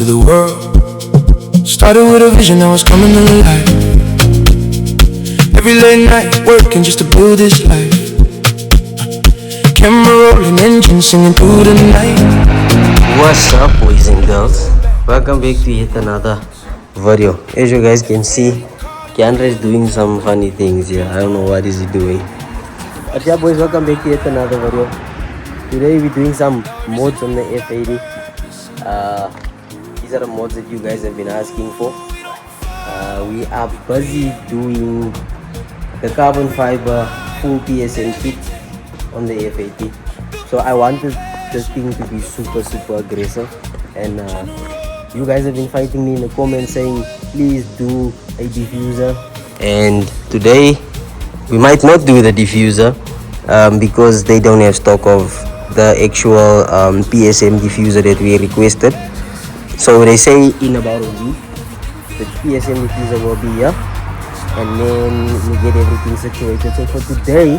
to the world. Started with a vision that was coming to life. Every late night working just to build this life. Camera rolling, engine singing through the night. What's up, boys and girls? Welcome back to yet another video. As you guys can see, Keandre is doing some funny things here. I don't know what is he doing. But yeah, boys, welcome back to yet another video. Today we're doing some mods on the F80. These are the mods that you guys have been asking for. We are busy doing the carbon fiber full PSM kit on the F80. So I wanted this thing to be super aggressive, and you guys have been fighting me in the comments saying please do a diffuser, and today we might not do the diffuser because they don't have stock of the actual PSM diffuser that we requested. So they say in about a week the PSM diffuser will be here, and then we get everything situated. So for today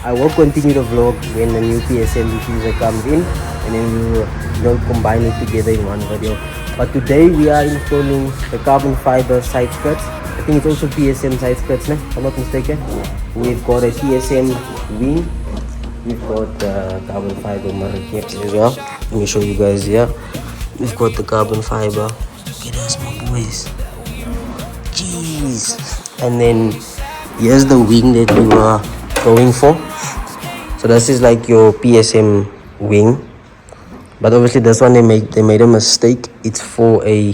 I will continue the vlog when the new PSM diffuser comes in, and then we will combine it together in one video. But today we are installing the carbon fiber side skirts. I think it's also PSM side skirts, if I'm not mistaken. We've got a PSM wing. We've got carbon fiber mirror caps as well. Let me show you guys here. We've got the carbon fiber. Look at us, my boys. Jeez. And then here's the wing that we were going for. So this is like your PSM wing, but obviously this one they made a mistake. It's for a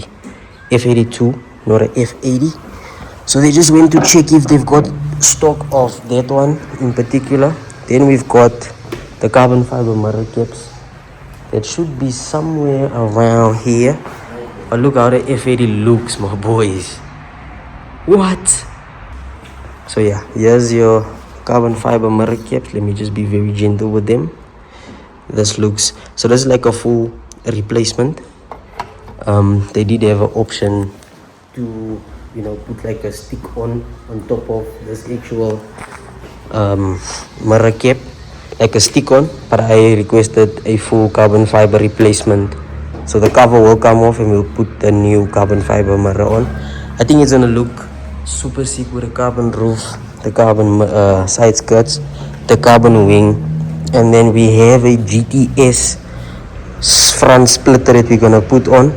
F82, not a F80. So they just went to check if they've got stock of that one in particular. Then we've got the carbon fiber mirror caps that should be somewhere around here. But look how the F80 looks, my boys. What? So yeah, here's your carbon fiber mirror caps. Let me just be very gentle with them. This looks, so this is like a full replacement. They did have an option to put like a stick on top of this actual mirror cap, like a stick on, but I requested a full carbon fiber replacement. So the cover will come off and we'll put the new carbon fiber mirror on. I think it's gonna look super sick with a carbon roof, the carbon side skirts, the carbon wing, and then we have a GTS front splitter that we're gonna put on.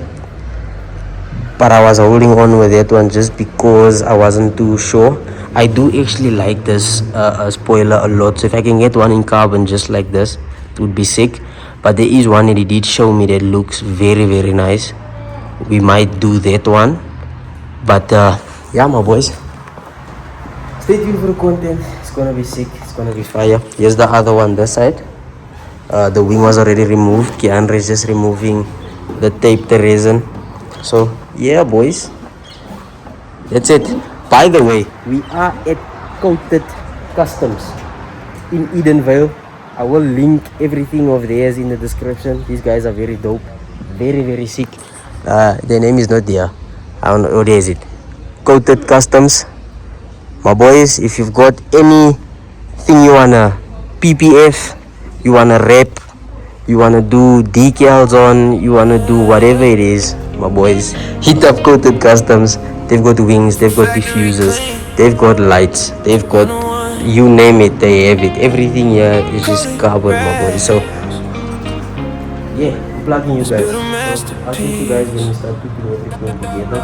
But I was holding on with that one just because I wasn't too sure. I do actually like this spoiler a lot, so if I can get one in carbon just like this, it would be sick. But there is one that he did show me that looks very nice. We might do that one. But yeah, my boys, stay tuned for the content. It's gonna be sick, it's gonna be fire. Here's the other one, this side. The wing was already removed. Keandre is just removing the tape, the resin. So yeah, boys, that's it. By the way, we are at Coated Customs in Edenvale. I will link everything of theirs in the description. These guys are very dope, very sick. Their name is not there. I don't know, what is it? Coated Customs. My boys, if you've got anything you wanna PPF, you wanna wrap, you wanna do decals on, you wanna do whatever it is, my boys, hit up Coated Customs. They've got wings, they've got diffusers, they've got lights, they've got, you name it, they have it. Everything here is just carbon, my boys. So yeah, I'm plugging you guys. So I'll see you guys when we start putting everything together.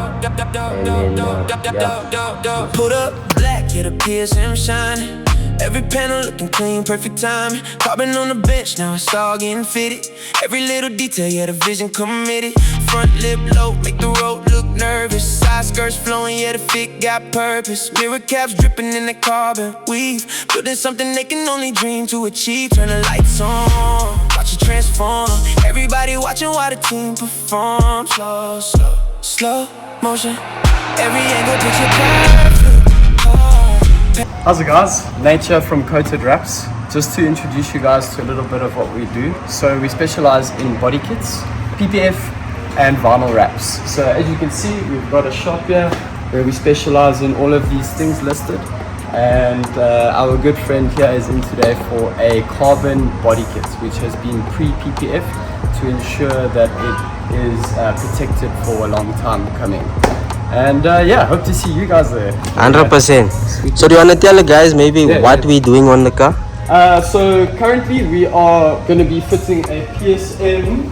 And then yeah. Put up black, yeah, the PSM shining. Every panel looking clean, perfect timing. Carbon on the bench, now it's all getting fitted. Every little detail, yeah, the vision committed. Front lip low, make the road look nervous. Side skirts flowing, yeah, the fit got purpose. Mirror caps dripping in the carbon weave. Building something they can only dream to achieve. Turn the lights on, watch it transform. Everybody watching while the team performs. Slow motion. Every angle picture perfect. How's it, guys? Nature from Coated Wraps. Just to introduce you guys to a little bit of what we do. So we specialize in body kits, PPF and vinyl wraps. So as you can see, we've got a shop here where we specialize in all of these things listed. And our good friend here is in today for a carbon body kit, which has been pre-PPF to to ensure that it is protected for a long time coming. And yeah, hope to see you guys there. 100%. So do you want to tell the guys maybe what we're doing on the car? So currently we are going to be fitting a PSM.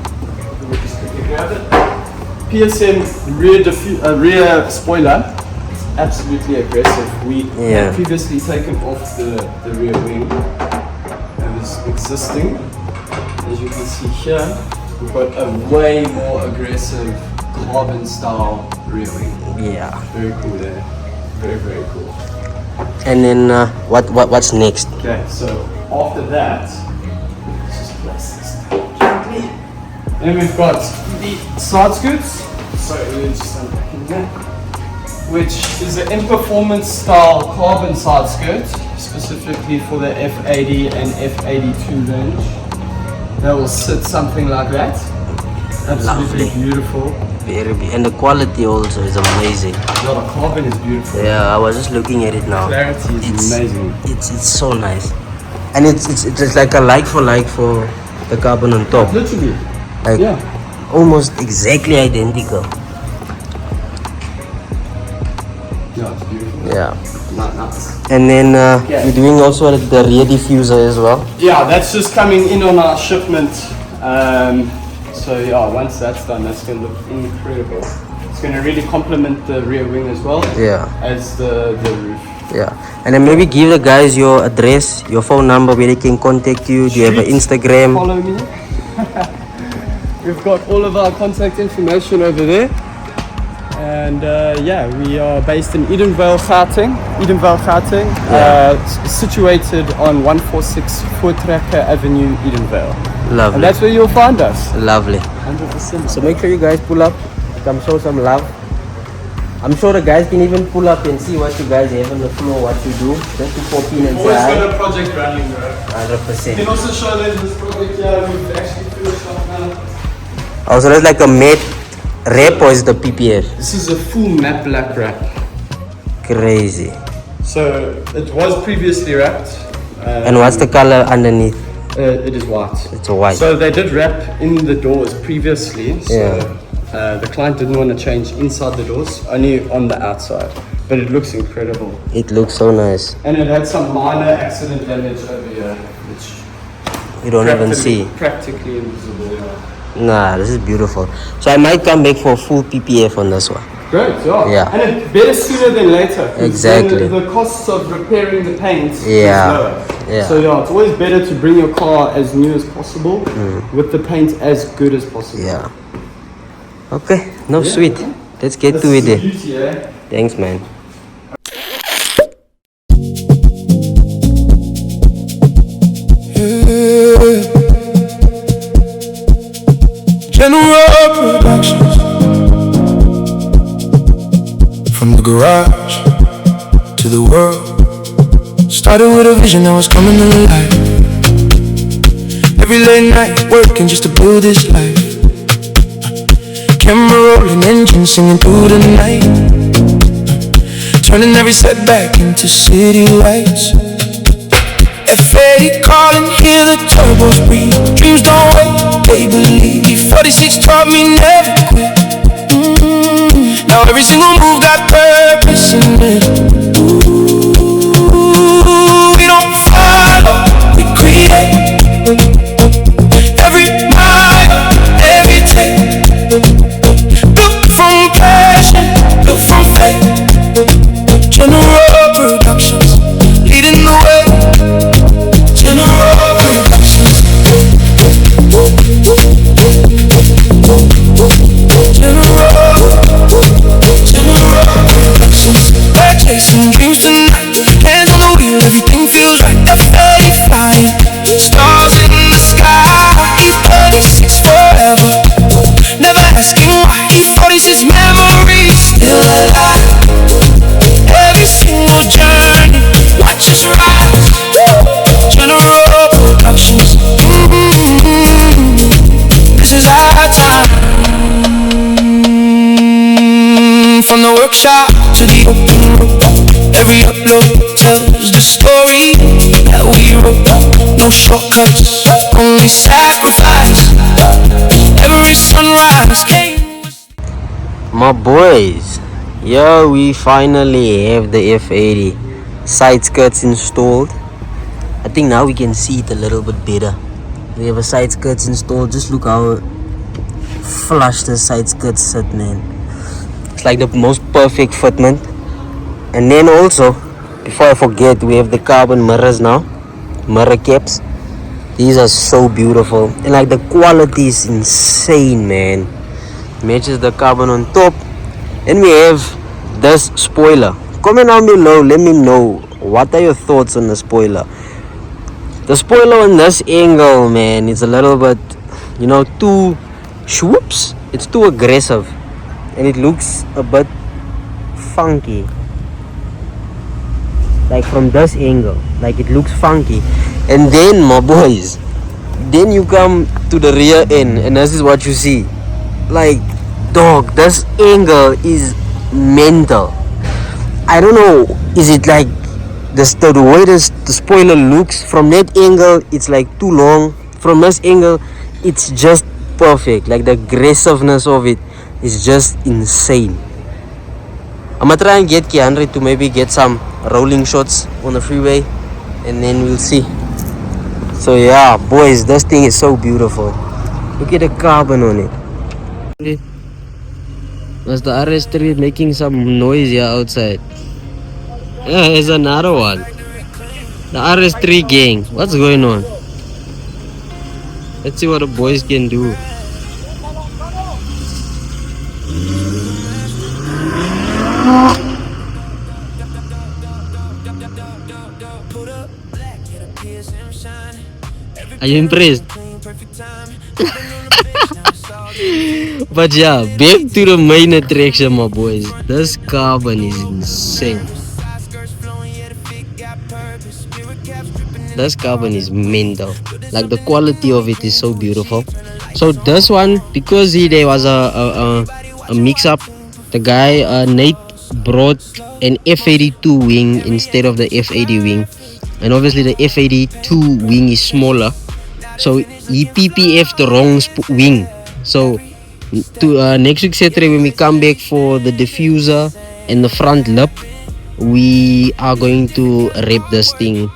Let me just quickly grab it. PSM rear spoiler. It's absolutely aggressive. We had previously taken off the rear wing that was existing. As you can see here, we've got a way more aggressive carbon style rear wing. Yeah. Very cool there. Very, very cool. And then what's next? Okay, so after that, let's just place this down gently. Then we've got the side skirts. Sorry, we're just unpacking that. Which is the in performance style carbon side skirt, specifically for the F80 and F82 range. That will sit something like that. Absolutely beautiful. Very beautiful. And the quality also is amazing. No, the carbon is beautiful. Yeah, I was just looking at it now. Clarity is amazing. It's so nice. And it's like a like for the carbon on top. Literally. Like almost exactly identical. Yeah, it's beautiful. Yeah. Nice. And then we're doing also the rear diffuser as well. Yeah, that's just coming in on our shipment. So yeah, once that's done, that's going to look incredible. It's going to really complement the rear wing as well. Yeah. As the roof. Yeah. And then maybe give the guys your address, your phone number where they can contact you. Do you have an Instagram? Follow me. We've got all of our contact information over there. And yeah, we are based in Edenvale, Gauteng. Situated on 146 Voortrekker Avenue, Edenvale. Lovely. And that's where you'll find us. Lovely. 100%. So make sure you guys pull up, come show some love. I'm sure the guys can even pull up and see what you guys have on the floor, what you do. Just to pop in and say hi. Always got a project running, bro. 100%. You can also show them this project here. We've actually finished off now. Oh, so that's like a matte wrap or is the PPF? This is a full matte black wrap. Crazy. So it was previously wrapped. And what's the color underneath? It is white. It's a white. So they did wrap in the doors previously. So the client didn't want to change inside the doors, only on the outside. But it looks incredible. It looks so nice. And it had some minor accident damage over here, which You don't even see. Practically invisible. Nah, this is beautiful. So I might come back for full PPF on this one. Great, yeah. And it's better sooner than later. Exactly. The costs of repairing the paint is lower. Yeah. So yeah, it's always better to bring your car as new as possible with the paint as good as possible. Yeah. Okay, no sweet. Let's get to it then. Beauty, eh? Thanks, man. General Productions. From the garage to the world. Started with a vision that was coming to life. Every late night working just to build this life. Camera rolling, engine singing through the night. Turning every setback into city lights. F80 calling, hear the turbos breathe. Dreams don't wait, they believe. E46 taught me never quit. Now every single move got purpose in it. Ooh, we don't follow, we create. Every mile, every day. Built from passion, built from faith. General Productions, leading the way. General Productions. General Productions. We're chasing dreams tonight. Hands on the wheel, everything feels right. F80 flying, stars in the sky. E36 forever, never asking why. E46 memories still alive. Every single journey, watch us rise. General Productions. This is our time. From the workshop to the open road, every upload tells the story. that we wrote. No shortcuts, only sacrifice. Every sunrise came. My boys, yeah, we finally have the F80 side skirts installed. I think now we can see it a little bit better. We have a side skirts installed. Just look how flush the side skirts sit, man. It's like the most perfect fitment. And then also, before I forget, we have the carbon mirrors now, mirror caps. These are so beautiful, and like the quality is insane, man. Matches the carbon on top. And we have this spoiler. Comment down below, let me know what are your thoughts on the spoiler. The spoiler on this angle, man, it's a little bit, you know, too swoops. It's too aggressive, and it looks a bit funky. Like from this angle, like it looks funky. And then, my boys, then you come to the rear end, and this is what you see. Like, dog, this angle is mental. I don't know, is it like the way the spoiler looks from that angle? It's like too long. From this angle, it's just perfect. Like the aggressiveness of it is just insane. I'm gonna try and get Keandre to maybe get some rolling shots on the freeway, and then we'll see. So yeah, boys, this thing is so beautiful. Look at the carbon on it. Was the RS3 making some noise here outside? Yeah, there's another one. The RS3 gang. What's going on? Let's see what the boys can do. Are you impressed? But yeah, back to the main attraction, my boys. This carbon is insane. This carbon is mental. Like the quality of it is so beautiful. So this one, because there was a mix-up, the guy Nate brought an F82 wing instead of the F80 wing, and obviously the F82 wing is smaller, so he PPF'd the wrong wing. So to next week Saturday, when we come back for the diffuser and the front lip, we are going to wrap this thing,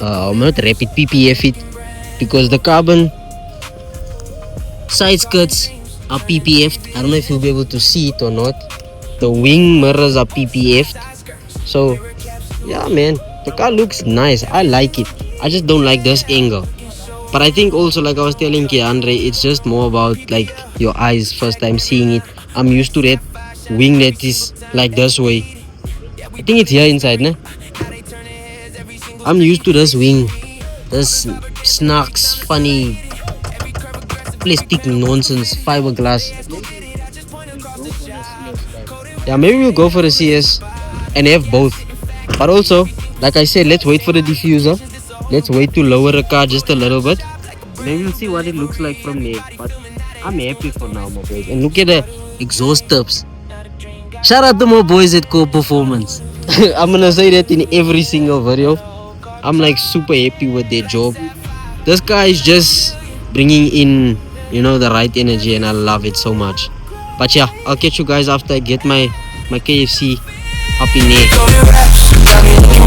not wrap it, PPF it, because the carbon side skirts are PPF'd. I don't know if you'll be able to see it or not. The wing mirrors are PPF'd. So yeah, man, the car looks nice. I like it. I just don't like this angle. But I think also, like I was telling Keandre, it's just more about like your eyes first time seeing it. I'm used to that wing that is like this way. I think it's here inside, ne? I'm used to this wing. This snarks, funny, plastic nonsense, fiberglass. Yeah, maybe we'll go for the CS and have both. But also, like I said, let's wait for the diffuser. Let's wait to lower the car just a little bit. Then we'll see what it looks like from there. But I'm happy for now, my boys. And look at the exhaust tips. Shout out to my boys at Core Performance. I'm gonna say that in every single video. I'm like super happy with their job. This car is just bringing in, you know, the right energy, and I love it so much. But yeah, I'll catch you guys after I get my KFC up in there.